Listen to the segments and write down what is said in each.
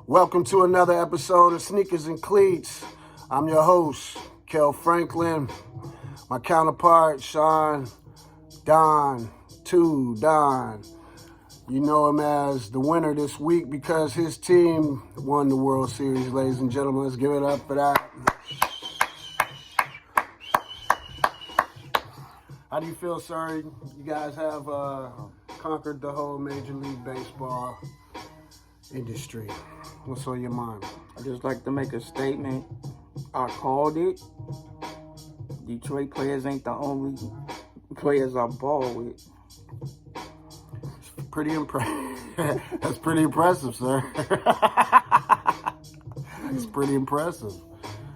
Welcome to another episode of Sneakers and Cleats. I'm your host, Kel Franklin. My counterpart, Sean Don. You know him as the winner this week because his team won the World Series, ladies and gentlemen. Let's give it up for that. How do you feel, sir? You guys have conquered the whole Major League Baseball industry. What's on your mind? I just like to make a statement. I called it. Detroit players ain't the only players I ball with. Pretty impressive. That's pretty impressive, sir. It's pretty impressive.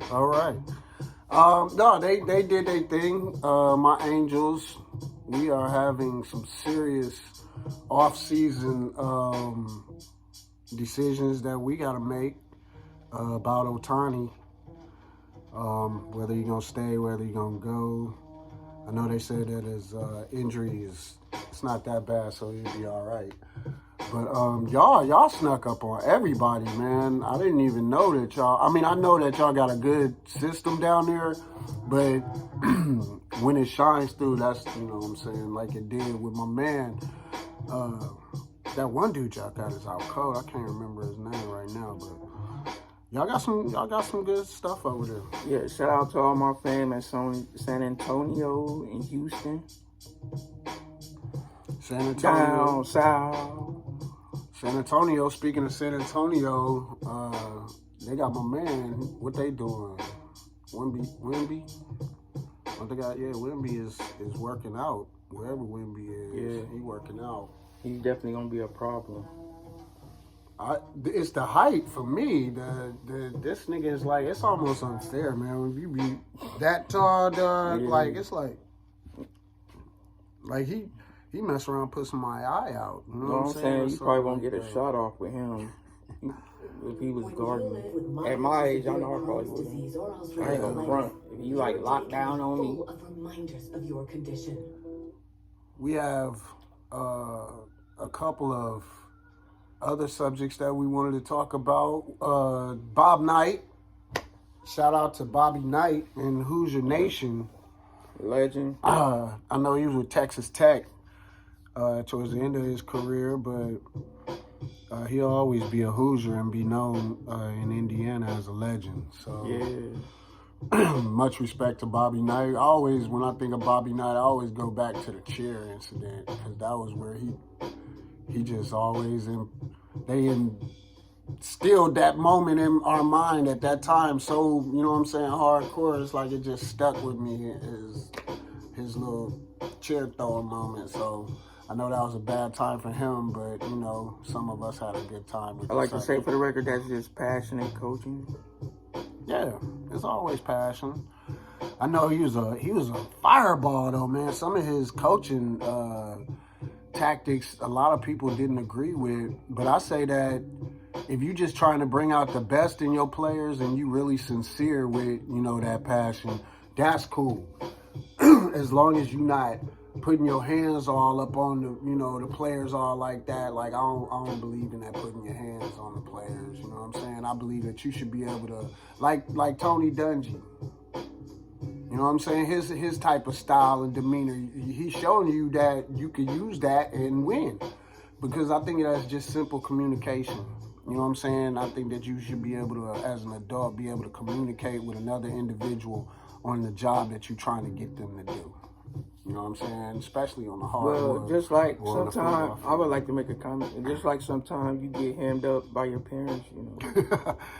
All right. No, they did their thing. My Angels, we are having some serious off-season decisions that we got to make about Ohtani. Whether you're going to stay, whether you're going to go. I know they said that his injury it's not that bad, so he'll be all right. But y'all snuck up on everybody, man. I didn't even know that y'all. I mean, I know that y'all got a good system down there, but when it shines through, that's, you know what I'm saying, like it did with my man. That one dude y'all got is out cold. I can't remember his name right now, but y'all got some good stuff over there. Yeah, shout out to all my fam at San Antonio and Houston. San Antonio. Down south. San Antonio, speaking of San Antonio, they got my man. What they doing? Wimby? What they got? Yeah, Wimby is working out. Wherever Wimby is, yeah, he working out. He's definitely gonna be a problem. It's the height for me. This nigga is like, it's almost unfair, man. When you be that tall, dog, yeah. it's like he mess around, put some my eye out. You know what I'm saying? You probably won't get a shot off with him if he was guarding. At my age, I know I probably wouldn't. I ain't gonna front. If you like lock down on me. Reminders of your condition. We have a couple of other subjects that we wanted to talk about. Bob Knight. Shout out to Bobby Knight in Hoosier Nation. Legend. I know he was with Texas Tech towards the end of his career, but he'll always be a Hoosier and be known in Indiana as a legend. So yeah. Much respect to Bobby Knight. Always, when I think of Bobby Knight, I always go back to the chair incident because that was where he just always instilled that moment in our mind at that time. So, you know what I'm saying, hardcore. It's like it just stuck with me, his little chair throwing moment. So I know that was a bad time for him, but, you know, some of us had a good time with it. I like to say for the record, that's just passionate coaching. Yeah, it's always passion. I know he was a fireball though, man. Some of his coaching tactics, a lot of people didn't agree with. But I say that if you just trying to bring out the best in your players and you really sincere with, you know, that passion, that's cool. As long as you're not putting your hands all up on the, you know, the players all like that. Like I don't believe in that, putting your hands on the players. You know what I'm saying? I believe that you should be able to, like Tony Dungy. You know what I'm saying? His type of style and demeanor, he's showing you that you could use that and win. Because I think that's just simple communication. You know what I'm saying? I think that you should be able to, as an adult, be able to communicate with another individual on the job that you're trying to get them to do. You know what I'm saying? Especially on the hardwood. Well, just like sometimes, I would like to make a comment. Just like sometimes you get hemmed up by your parents, you know.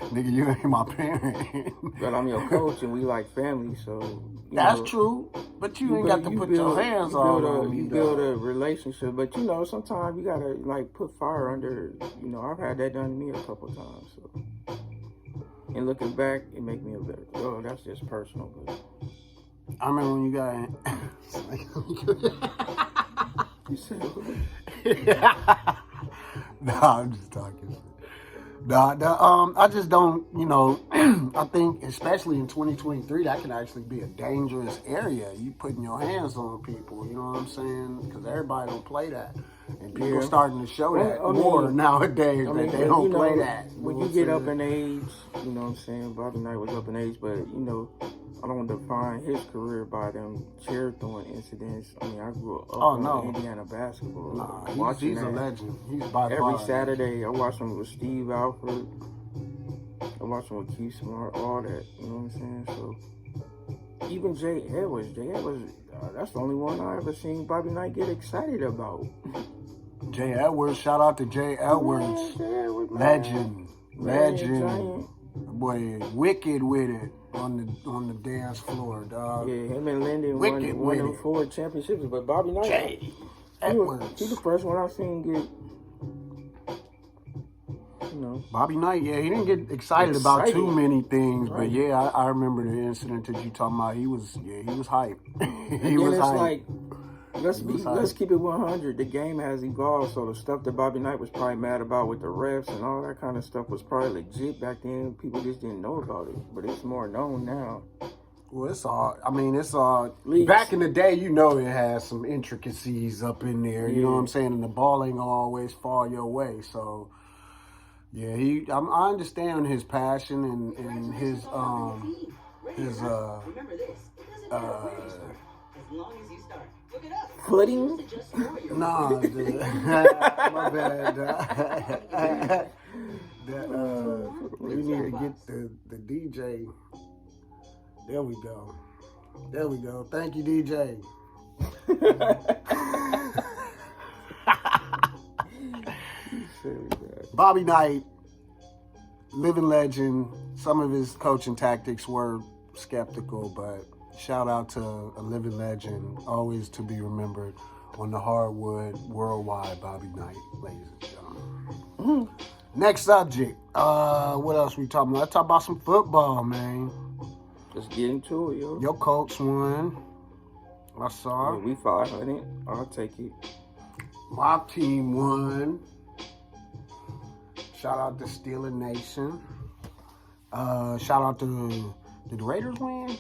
Nigga, you ain't my parent. But I'm your coach and we like family, so. That's true. But you ain't got to put your hands on me. You build a relationship. But, you know, sometimes you got to, like, put fire under, you know, I've had that done to me a couple times, so. And looking back, it make me a better. Oh, that's just personal, but. I remember when you got. You said Nah, I'm just talking shit. Nah, I just don't, you know. I think, especially in 2023, that can actually be a dangerous area. You putting your hands on people, you know what I'm saying? Because everybody don't play that. And people starting to show that more nowadays that they don't play that. When you get up in age, you know what I'm saying? Bobby Knight was up in age, but, you know, I don't define his career by them chair throwing incidents. I mean, I grew up on Indiana basketball. Nah, he's a legend. He's by far. Every Saturday, I watch him with Steve Alford. I watch him with Keith Smart, all that. You know what I'm saying? So, even Jay Edwards, that's the only one I ever seen Bobby Knight get excited about. Jay Edwards, shout out to Jay Edwards. Legend. Boy, wicked with it on the dance floor, dog. Yeah, him and Lyndon won them 4 championships, but Bobby Knight, Jay Edwards. He the first one I've seen get, you know. Bobby Knight, yeah, he didn't get excited about too many things, right. But yeah, I remember the incident that you talking about. He was hype. he was hype. Like, let's keep it 100. The game has evolved, so the stuff that Bobby Knight was probably mad about with the refs and all that kind of stuff was probably legit back then. People just didn't know about it, but it's more known now. Well, it's all leaks. Back in the day, you know, it has some intricacies up in there. You know what I'm saying? And the ball ain't gonna always fall your way. So, yeah, I understand his passion and his Remember this. It doesn't matter where you start. As long as you start. Look it up. Footing? Nah, dude. My bad. We need to get the DJ. There we go. Thank you, DJ. Bobby Knight, living legend. Some of his coaching tactics were skeptical, but shout out to a living legend, always to be remembered on the hardwood worldwide, Bobby Knight, ladies and gentlemen. Next subject. What else we talking about? Let's talk about some football, man. Let's get into it, yo. Your Colts won. I saw. Yeah, we 500. I'll take it. My team won. Shout out to Steeler Nation. Shout out to, did the Raiders win?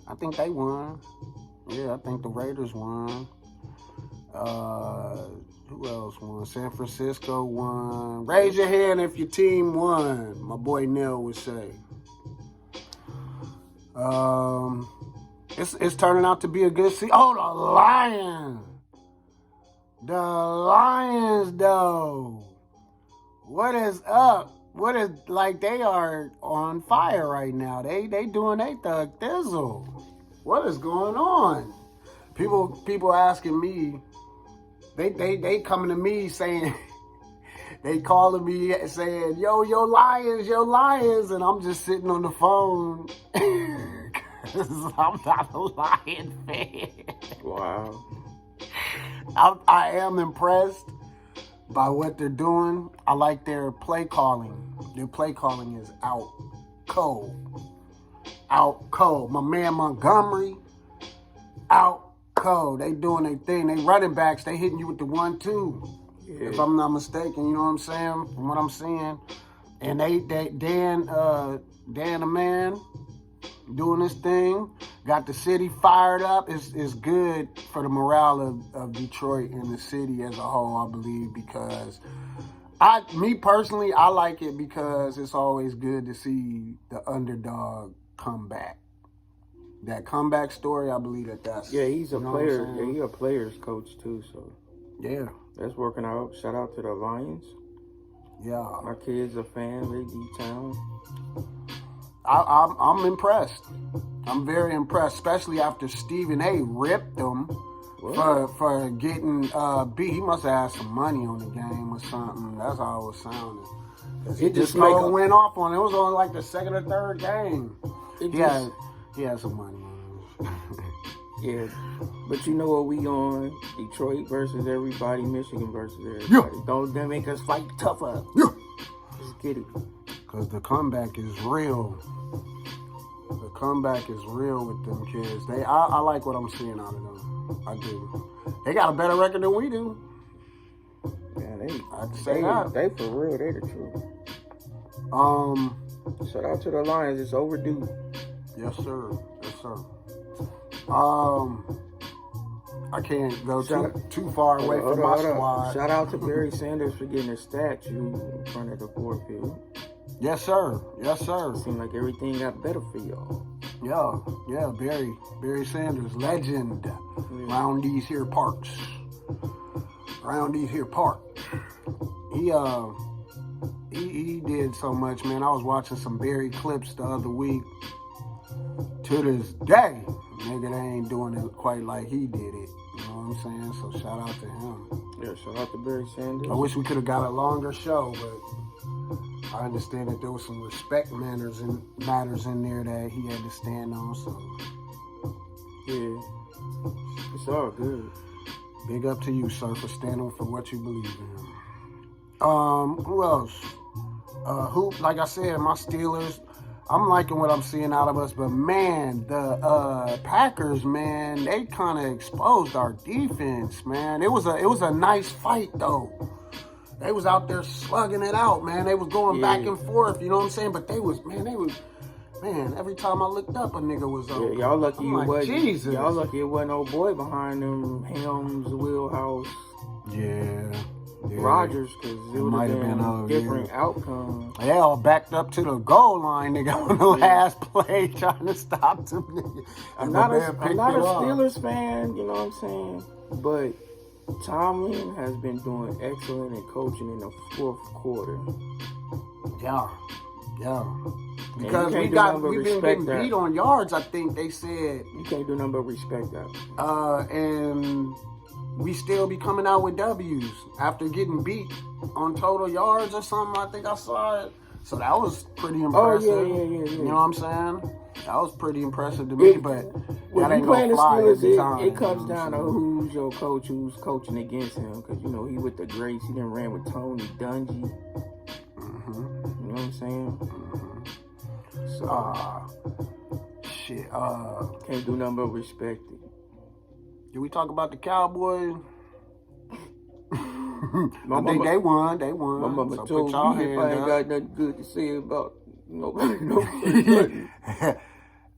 I think they won. Yeah, I think the Raiders won. Who else won? San Francisco won. Raise your hand if your team won, my boy Neil would say. It's turning out to be a good season. Oh, the Lions. The Lions, though. What is up? What is, like, they are on fire right now. They doing they thug thizzle. What is going on? People asking me, they coming to me saying, they calling me saying, yo Lions, and I'm just sitting on the phone because I'm not a Lion fan. Wow. I am impressed by what they're doing. I like their play calling. Their play calling is out cold. My man Montgomery, out cold. They doing their thing. They running backs, they hitting you with the 1-2. Yeah. If I'm not mistaken, you know what I'm saying? From what I'm seeing. And Dan the man doing this thing. Got the city fired up. It's good for the morale of Detroit and the city as a whole, I believe, because me personally, I like it because it's always good to see the underdog come back. That comeback story, I believe that's... Yeah, he's a player. Yeah, he's a player's coach, too, so... Yeah. That's working out. Shout out to the Lions. Yeah. My kids are fans. They D-Town. I'm impressed. I'm very impressed, especially after Stephen A. ripped them for getting beat. He must have had some money on the game or something. That's how it was sounding. He just went off on it. It was on like the second or third game. He had some money on it. Yeah, but you know what we on? Detroit versus everybody, Michigan versus everybody. Yeah. Don't make us fight tougher. Yeah. Let's get it. Because the comeback is real. The comeback is real with them kids. I like what I'm seeing out of them. I do. They got a better record than we do. Man, I'd say that. They for real. They the truth. Shout out to the Lions. It's overdue. Yes, sir. Yes, sir. I can't go too far away from my squad. Shout out to Barry Sanders for getting a statue in front of the 4th field. Yes, sir. Yes, sir. Seemed like everything got better for y'all. Yeah, Barry Sanders, legend. Round these here parks. He did so much, man. I was watching some Barry clips the other week. To this day, nigga, they ain't doing it quite like he did it. You know what I'm saying? So shout out to him. Yeah, shout out to Barry Sanders. I wish we could have got a longer show, but I understand that there was some respect matters in there that he had to stand on. So yeah, it's all good. Big up to you, sir, for standing for what you believe in. Who else? Like I said, my Steelers. I'm liking what I'm seeing out of us, but man, the Packers, man, they kind of exposed our defense, man. It was a nice fight though. They was out there slugging it out, man. They was going back and forth, you know what I'm saying? But every time I looked up, a nigga was up. Yeah, y'all lucky Jesus. Y'all lucky it wasn't no boy behind them Helms wheelhouse. Yeah. Rodgers, because it would have been a different outcome. They all backed up to the goal line, nigga, on the last play, trying to stop them niggas. I'm not a Steelers fan, you know what I'm saying? But Tomlin has been doing excellent in coaching in the 4th quarter. Yeah. Because we've been getting beat on yards, I think they said. You can't do nothing but respect that. And we still be coming out with W's after getting beat on total yards or something. I think I saw it. So that was pretty impressive. Oh, yeah. You know what I'm saying? That was pretty impressive to me, but when that ain't you playing the Steelers, time, it comes down to who's your coach, who's coaching against him. Because, you know, he with the greats. He done ran with Tony Dungy. Mm-hmm. You know what I'm saying? Mm-hmm. Can't do nothing but respect it. Did we talk about the Cowboys? I think they won. My mama so told put me if I ain't got nothing good to say about nobody. No.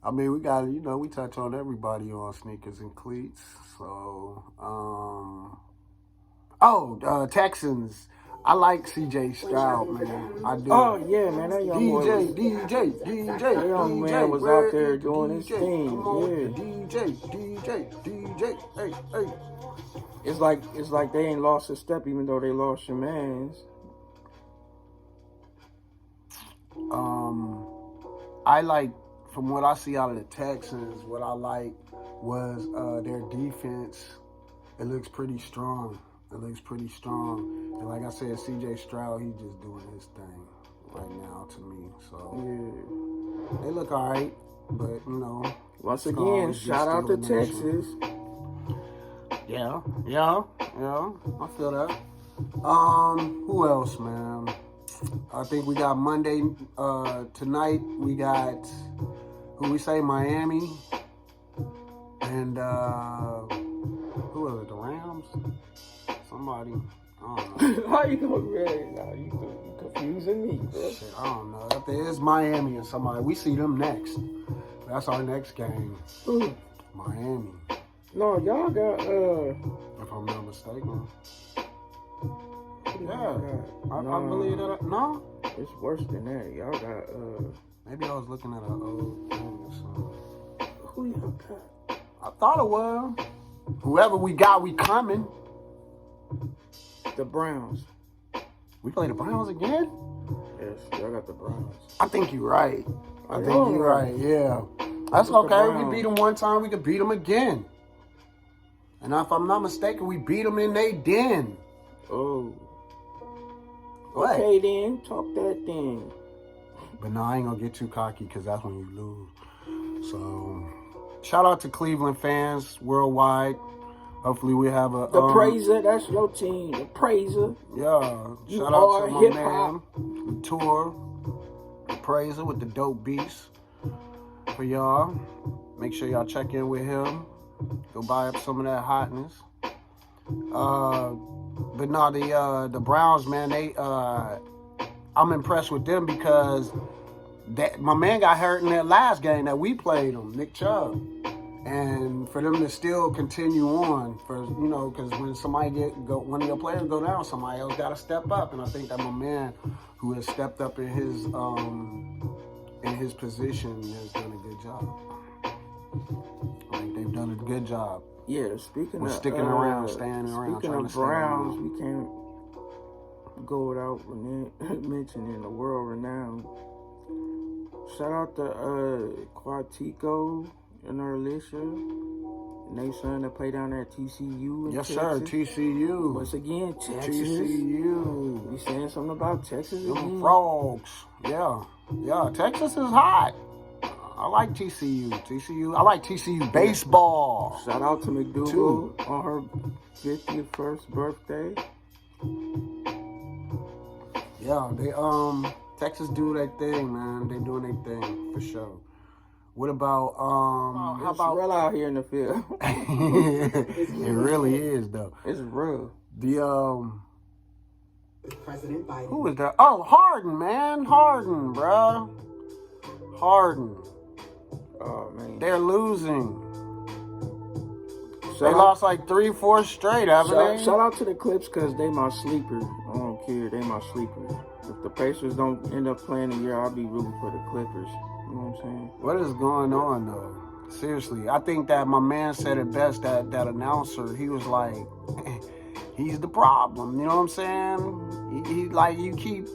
I mean, we got, we touch on everybody on Sneakers and Cleats. So, Texans. I like CJ Stroud, man. I do. Oh, yeah, man. That young DJ. That young man was out there doing his thing. Come on, Yeah. DJ. Hey. It's like they ain't lost a step even though they lost your mans. I like, from what I see out of the Texans, what I like was their defense. It looks pretty strong. And like I said, CJ Stroud, he's just doing his thing right now to me. So yeah, they look all right, but once again, shout out to Texas. Yeah, I feel that. Who else, man? I think we got Monday tonight. We got Miami, and who are the Rams? Somebody, I don't know. How you gonna read now? You confusing me, bro. Shit, I don't know. If there is Miami and somebody, we see them next. That's our next game. Ooh. Miami. No, y'all got if I'm not mistaken. Yeah, I believe that. No, it's worse than that. Y'all got maybe I was looking at an old thing or something. Who y'all got? I thought it was whoever we got. We coming. The Browns. We play the Browns again? Yes, y'all got the Browns. I think you're right. Yeah, that's okay. We beat them one time. We could beat them again. And if I'm not mistaken, we beat them in they den. Oh. What? Okay then, talk that then. But no, I ain't gonna get too cocky because that's when you lose. So, shout out to Cleveland fans worldwide. Hopefully we have a... The Praiser, that's your team. The Praiser. Yeah. Shout out to my man, the Tour. The Praiser with the dope beats for y'all. Make sure y'all check in with him. Go buy up some of that hotness. But no, the Browns, man, I'm impressed with them because that my man got hurt in that last game that we played him, Nick Chubb. And for them to still continue on, because when one of your players go down, somebody else got to step up. And I think that my man, who has stepped up in his position, has done a good job. I think they've done a good job. Yeah, speaking of sticking around, staying around. Speaking of Browns, we can't go without mentioning the world renowned. Shout out to Quatico and Alicia and they son that play down there at TCU. Yes, Texas. sir, TCU. Once again, Texas. TCU. We saying something about Texas again? Frogs. Yeah, Texas is hot. I like TCU. I like TCU baseball. Shout out to McDougal on her 51st birthday. Yeah, they Texas do their thing, man. They doing their thing for sure. What about how about real out here in the field? It really is though. It's real. The President Biden. who is that? Oh, Harden, man. Harden, bro. Harden. Oh man. They're losing. They lost like 3-4 straight, haven't they? Shout out to the Clips because they my sleeper. I don't care. They my sleeper. If the Pacers don't end up playing the year, I'll be rooting for the Clippers. You know what I'm saying? What is going on, though? Seriously, I think that my man said it best, that announcer. He was like, he's the problem. You know what I'm saying? He like, you keep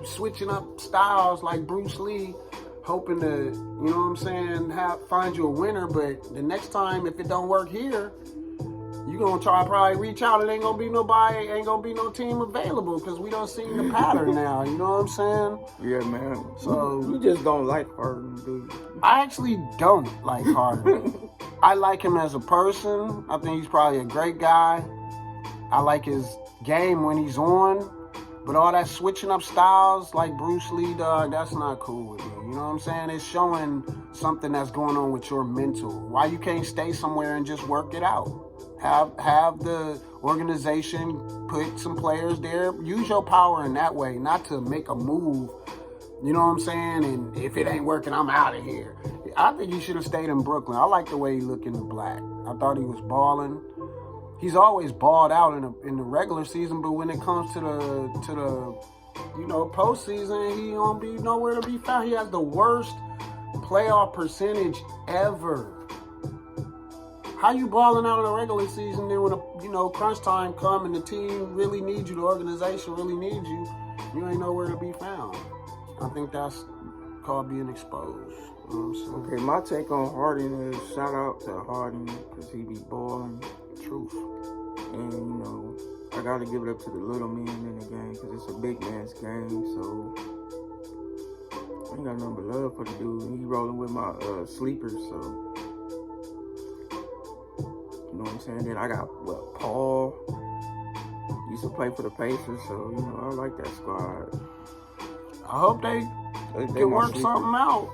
switching up styles like Bruce Lee, hoping to, you know what I'm saying, find you a winner. But the next time, if it don't work here, you're going to try to probably reach out. It ain't going to be no team available because we don't see the pattern now. You know what I'm saying? Yeah, man. So you just don't like Harden, dude. I actually don't like Harden. I like him as a person. I think he's probably a great guy. I like his game when he's on. But all that switching up styles like Bruce Lee, dog, that's not cool with me. You know what I'm saying? It's showing something that's going on with your mental. Why you can't stay somewhere and just work it out? Have the organization put some players there. Use your power in that way, not to make a move. You know what I'm saying? And if it ain't working, I'm out of here. I think he should have stayed in Brooklyn. I like the way he looked in the black. I thought he was balling. He's always balled out in the regular season, but when it comes to the postseason, he don't be nowhere to be found. He has the worst playoff percentage ever. How you balling out in the regular season, then when crunch time come and the team really needs you, the organization really needs you, you ain't nowhere to be found. I think that's called being exposed. You know what I'm saying? Okay, my take on Harden is shout out to Harden because he be balling. Truth. And, I got to give it up to the little men in the game because it's a big man's game. So, I ain't got nothing but love for the dude. He rolling with my sleepers, so. You know what I'm saying? Then I got, Paul. Used to play for the Pacers, so, I like that squad. I hope they can work something out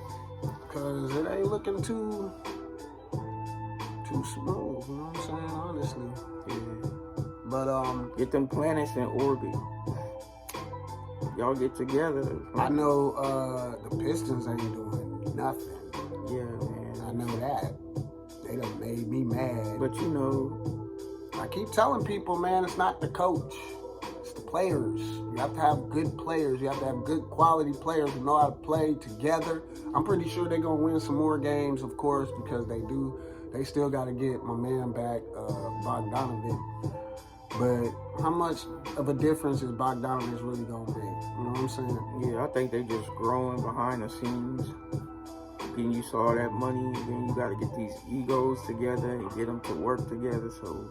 because it ain't looking too smooth, you know what I'm saying? Honestly. Yeah. But get them planets in orbit. Y'all get together. I know the Pistons ain't doing nothing. Yeah, man. I know that. They done made me mad. But I keep telling people, man, it's not the coach. It's the players. You have to have good players. You have to have good quality players who know how to play together. I'm pretty sure they're going to win some more games, of course, because they do. They still got to get my man back, Bogdanovic. But how much of a difference is Bogdanovic really going to make? You know what I'm saying? Yeah, I think they just growing behind the scenes. Getting used to all that money. And then you got to get these egos together and get them to work together. So,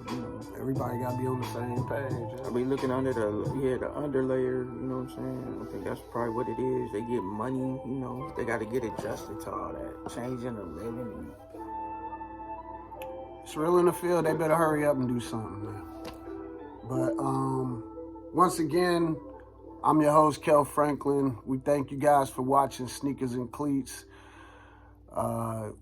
everybody got to be on the same page. I be looking under the underlayer. You know what I'm saying? I think that's probably what it is. They get money, They got to get adjusted to all that. Changing the living. It's real in the field. They better hurry up and do something, man. But once again, I'm your host, Kel Franklin. We thank you guys for watching Sneakers and Cleats.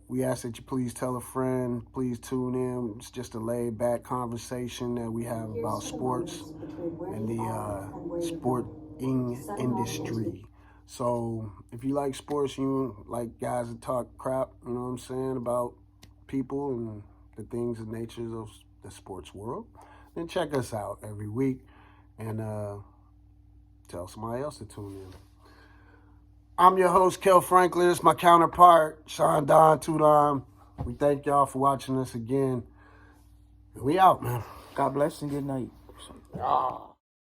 We ask that you please tell a friend. Please tune in. It's just a laid-back conversation that we have about sports and the sporting industry. So if you like sports, you like guys that talk crap, you know what I'm saying, about people and the things and natures of the sports world, then check us out every week and tell somebody else to tune in. I'm your host, Kel Franklin. It's my counterpart, Sean Don Tudon. We thank y'all for watching us again. We out, man. God bless and good night. Ah.